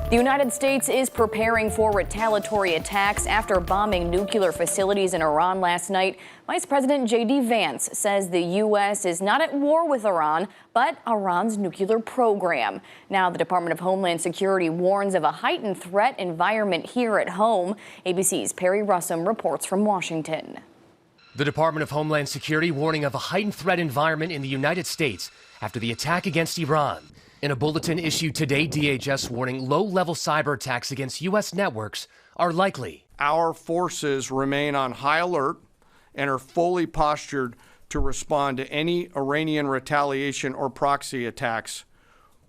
The United States is preparing for retaliatory attacks after bombing nuclear facilities in Iran last night. Vice President J.D. Vance says the U.S. is not at war with Iran, but Iran's nuclear program. Now, the Department of Homeland Security warns of a heightened threat environment here at home. ABC's Perry Russum reports from Washington. The Department of Homeland Security warning of a heightened threat environment in the United States after the attack against Iran. In a bulletin issued today, DHS warning low-level cyber attacks against U.S. networks are likely. Our forces remain on high alert and are fully postured to respond to any Iranian retaliation or proxy attacks,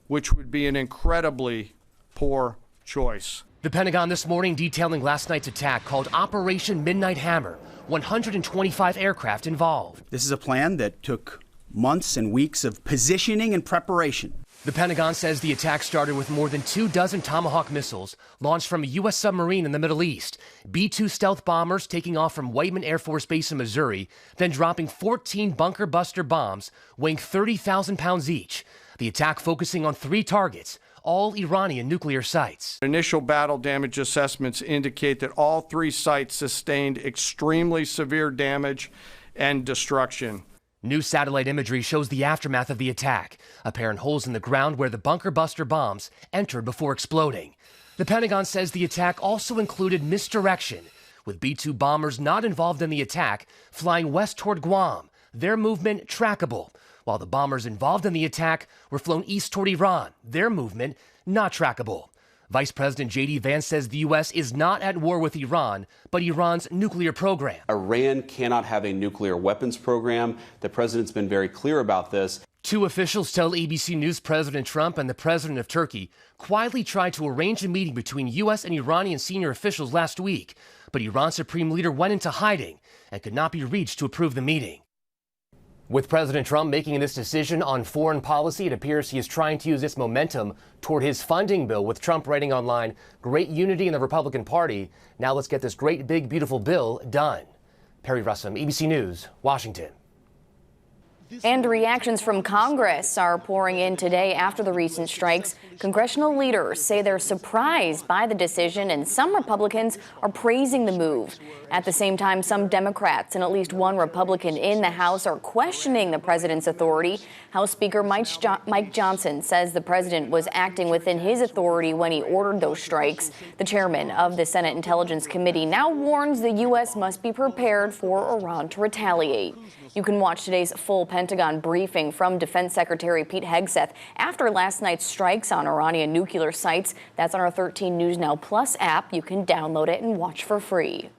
which would be an incredibly poor choice. The Pentagon this morning detailing last night's attack called Operation Midnight Hammer, 125 aircraft involved. This is a plan that took months and weeks of positioning and preparation. The Pentagon says the attack started with more than 24 Tomahawk missiles launched from a U.S. submarine in the Middle East, B-2 stealth bombers taking off from Whiteman Air Force Base in Missouri, then dropping 14 bunker buster bombs weighing 30,000 pounds each. The attack focusing on 3 targets, all Iranian nuclear sites. Initial battle damage assessments indicate that all 3 sites sustained extremely severe damage and destruction. New satellite imagery shows the aftermath of the attack, apparent holes in the ground where the bunker buster bombs entered before exploding. The Pentagon says the attack also included misdirection, with B-2 bombers not involved in the attack flying west toward Guam, their movement trackable, while the bombers involved in the attack were flown east toward Iran, their movement not trackable. Vice President J.D. Vance says the U.S. is not at war with Iran, but Iran's nuclear program. Iran cannot have a nuclear weapons program. The president's been very clear about this. 2 officials tell ABC News President Trump and the president of Turkey quietly tried to arrange a meeting between U.S. and Iranian senior officials last week, but Iran's supreme leader went into hiding and could not be reached to approve the meeting. With President Trump making this decision on foreign policy, it appears he is trying to use this momentum toward his funding bill, with Trump writing online, "Great unity in the Republican Party. Now let's get this great, big, beautiful bill done." Perry Russum, ABC News, Washington. And reactions from Congress are pouring in today after the recent strikes. Congressional leaders say they're surprised by the decision, and some Republicans are praising the move. At the same time, some Democrats and at least one Republican in the House are questioning the president's authority. House Speaker Mike Johnson says the president was acting within his authority when he ordered those strikes. The chairman of the Senate Intelligence Committee now warns the U.S. must be prepared for Iran to retaliate. You can watch today's full Pentagon briefing from Defense Secretary Pete Hegseth after last night's strikes on Iranian nuclear sites. That's on our 13 News Now Plus app. You can download it and watch for free.